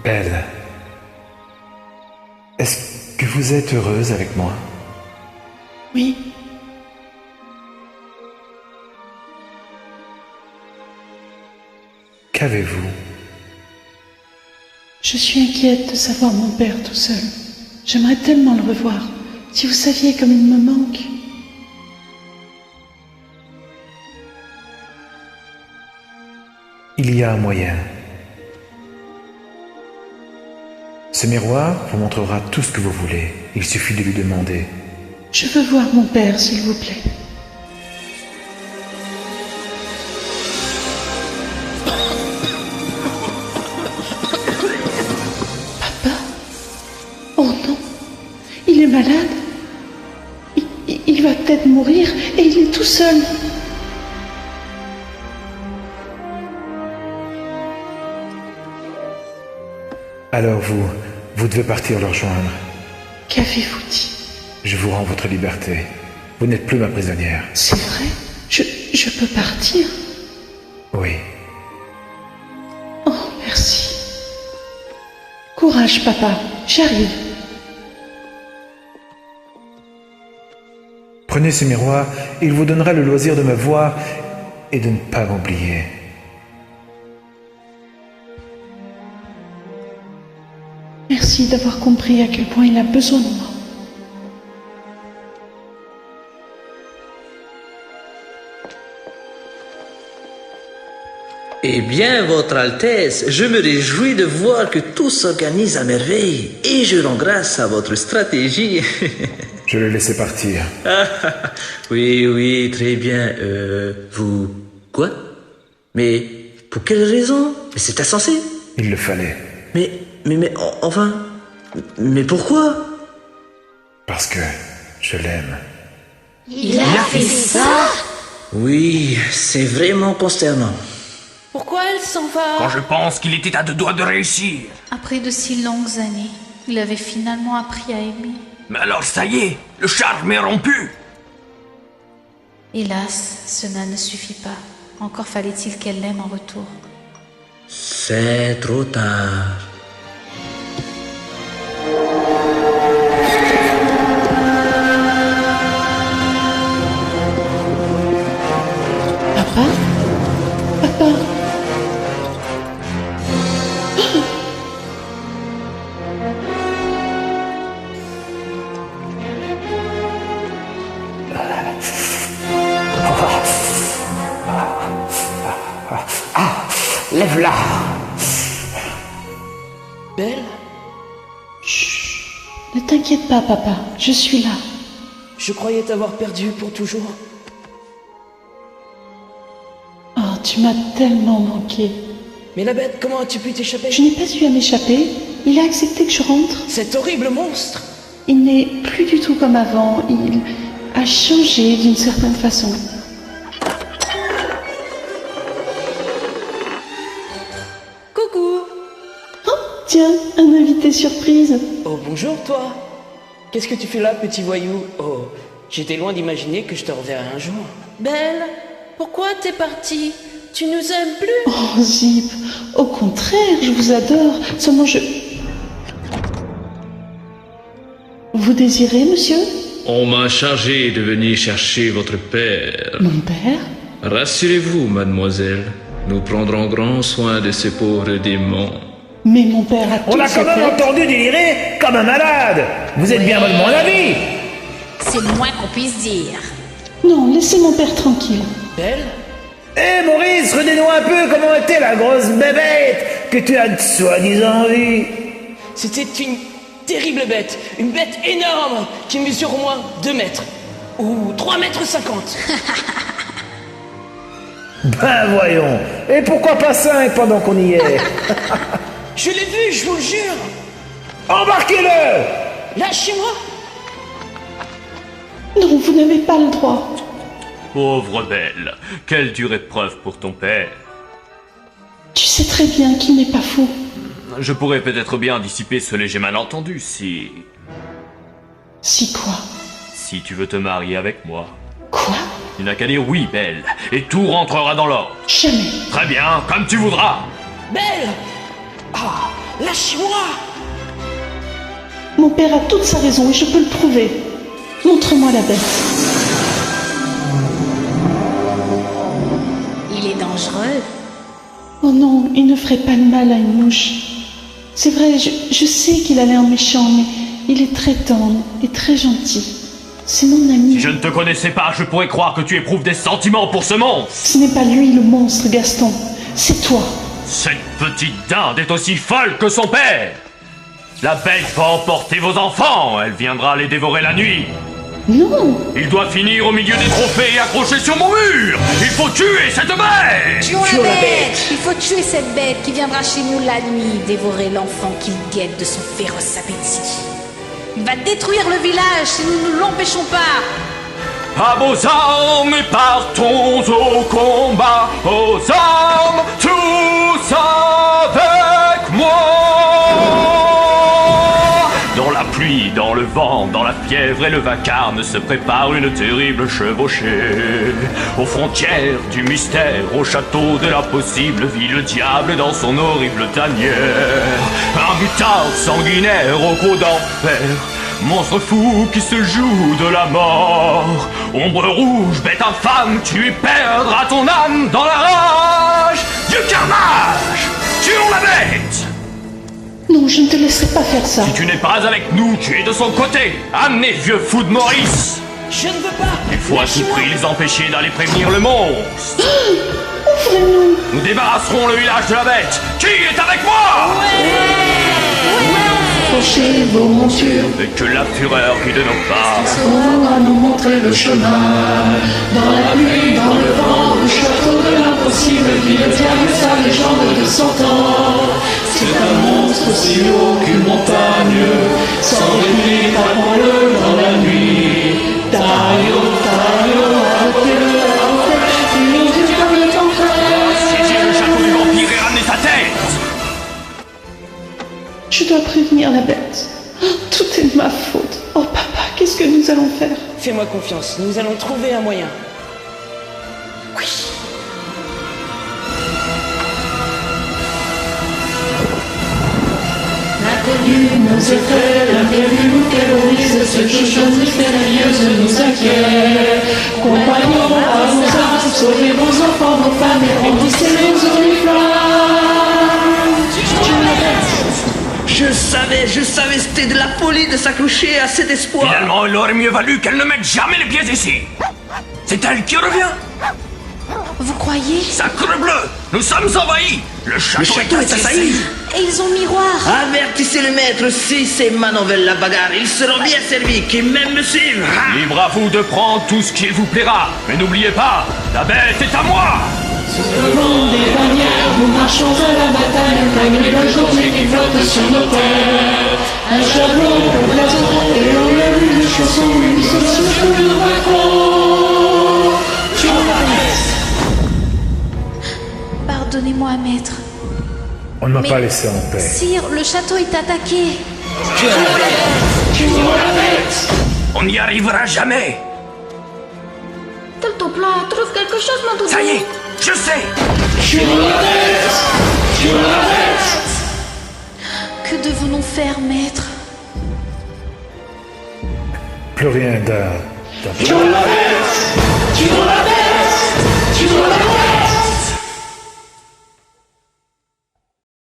Belle, est-ce que vous êtes heureuse avec moi? Oui. Qu'avez-vous? Je suis inquiète de savoir mon père tout seul. J'aimerais tellement le revoir. Si vous saviez comme il me manque. Il y a un moyen. Ce miroir vous montrera tout ce que vous voulez. Il suffit de lui demander. Je veux voir mon père, s'il vous plaît. Papa? Oh non, il est malade. Il va peut-être mourir et il est tout seul. Alors vous devez partir le rejoindre. Qu'avez-vous dit? Je vous rends votre liberté. Vous n'êtes plus ma prisonnière. C'est vrai? Je peux partir? Oui. Oh, merci. Courage, papa. J'arrive. Prenez ce miroir, il vous donnera le loisir de me voir et de ne pas m'oublier. Merci d'avoir compris à quel point il a besoin de moi. Eh bien, Votre Altesse, je me réjouis de voir que tout s'organise à merveille et je rends grâce à votre stratégie. Je le laissais partir. Oui, oui, très bien. Vous... Quoi? Mais pour quelle raison? Mais c'est insensé. Il le fallait. Enfin... Mais pourquoi? Parce que je l'aime. Il a fait ça? Oui, c'est vraiment consternant. Pourquoi elle s'en va? Quand je pense qu'il était à deux doigts de réussir. Après de si longues années, il avait finalement appris à aimer. Mais alors ça y est, le charme est rompu. Hélas, cela ne suffit pas. Encore fallait-il qu'elle l'aime en retour. C'est trop tard. Papa? Papa? Lève-la. Belle? Chut. Ne t'inquiète pas, papa. Je suis là. Je croyais t'avoir perdu pour toujours. Oh, tu m'as tellement manqué. Mais la bête, comment as-tu pu t'échapper? Je n'ai pas eu à m'échapper. Il a accepté que je rentre. Cet horrible monstre! Il n'est plus du tout comme avant. Il a changé d'une certaine façon. Coucou. Oh, tiens, un invité surprise. Oh, bonjour, toi. Qu'est-ce que tu fais là, petit voyou? Oh, j'étais loin d'imaginer que je te reverrais un jour. Belle, pourquoi t'es partie? Tu nous aimes plus? Oh, Zip, au contraire, je vous adore. Seulement Vous désirez, monsieur? On m'a chargé de venir chercher votre père. Mon père? Rassurez-vous, mademoiselle, nous prendrons grand soin de ce pauvre démon. Mais mon père a tout On l'a quand même entendu délirer comme un malade. Vous êtes bien de mon avis. C'est le moins qu'on puisse dire. Non, laissez mon père tranquille. Belle? Eh Maurice, redis-nous un peu comment était la grosse bébête que tu as de soi-disant vue. C'était une terrible bête. Une bête énorme qui mesure au moins 2 mètres. Ou 3,50 mètres. Ben voyons. Et pourquoi pas 5 pendant qu'on y est? Je l'ai vu, je vous le jure. Embarquez-le. Lâchez-moi. Non, vous n'avez pas le droit. Pauvre Belle, quelle dure épreuve pour ton père. Tu sais très bien qu'il n'est pas fou. Je pourrais peut-être bien dissiper ce léger malentendu si... Si quoi? Si tu veux te marier avec moi. Quoi? Tu n'as qu'à dire oui, Belle, et tout rentrera dans l'ordre. Jamais. Très bien, comme tu voudras. Belle! Ah, Lâchez-moi! Mon père a toute sa raison et je peux le prouver. Montre-moi la bête. Il est dangereux. Oh non, il ne ferait pas de mal à une mouche. C'est vrai, je sais qu'il a l'air méchant, mais il est très tendre et très gentil. C'est mon ami. Si je ne te connaissais pas, je pourrais croire que tu éprouves des sentiments pour ce monstre. Ce n'est pas lui le monstre, Gaston. C'est toi. Cette petite dinde est aussi folle que son père. La bête va emporter vos enfants. Elle viendra les dévorer la nuit. Non. Il doit finir au milieu des trophées et accroché sur mon mur. Il faut tuer cette bête. Tuons la bête. Il faut tuer cette bête qui viendra chez nous la nuit dévorer l'enfant qu'il guette de son féroce appétit. Il va détruire le village si nous ne l'empêchons pas. À vos armes et partons au combat. Aux armes, tous avec moi. Dans la pluie, dans le vent, dans la fièvre et le vacarme se prépare une terrible chevauchée. Aux frontières du mystère, au château de l'impossible, vit le diable dans son horrible tanière. Un butard sanguinaire au gros d'enfer, monstre fou qui se joue de la mort. Ombre rouge, bête infâme, tu y perdras ton âme dans la rage du carnage. Tuons la bête. Non, je ne te laisserai pas faire ça. Si tu n'es pas avec nous, tu es de son côté. Amenez, vieux fou de Maurice. Je ne veux pas! Il faut à tout prix les empêcher d'aller prévenir le monstre. Ouvrez-nous. Nous débarrasserons le village de la bête. Qui est avec moi? Approchez vos montures. Et que la fureur qui de nos pas Saura nous montrer le chemin. Dans la pluie, dans le vent, au château de l'impossible, vit le diable sa légende de 100 ans. C'est un monstre aussi haut qu'une montagne, sans répit, tapons-le dans la nuit. Taillot, arrêtez-le, fuyons du comme le temps frère. saisir le château du vampire et ramener sa tête. Je dois prévenir la bête. Oh, tout est de ma faute. Oh papa, qu'est-ce que nous allons faire? Fais-moi confiance, nous allons trouver un moyen. Oui. L'inconnu, nos effets, l'imprévu nous terrorise, cette chose mystérieuse nous inquiète. Compagnons à vos armes, sauvez vos enfants, vos femmes et remplissez nos oriflammes. Je savais, c'était de la folie de s'accrocher à cet espoir. Finalement, il aurait mieux valu qu'elle ne mette jamais les pieds ici. C'est elle qui revient. Vous croyez? Sacre bleu, nous sommes envahis. Le château est assailli. Et ils ont le miroir. Avertissez le maître, si ces manœuvres la bagarre, ils seront bien servis, qui même me suivent. Libre à vous de prendre tout ce qu'il vous plaira. Mais n'oubliez pas, la bête est à moi. Sous le vent des bannières, nous marchons à la bataille, malgré la journée qui flotte sur nos terres. Un javelot au blason, et au lieu d'une chanson, une sauce que nous vaincrons. Tuons la bête. Pardonnez-moi, maître. On ne m'a Mais- pas laissé en paix. Sire, le château est attaqué. Tuons la bête. On n'y arrivera jamais. S'il te plaît, trouve quelque chose, mon doudou. Ça y est, je sais. Tuons la bête. Tuons la bête. Que devons-nous faire, maître? Plus rien d'un Tuons la bête. Tuons la bête.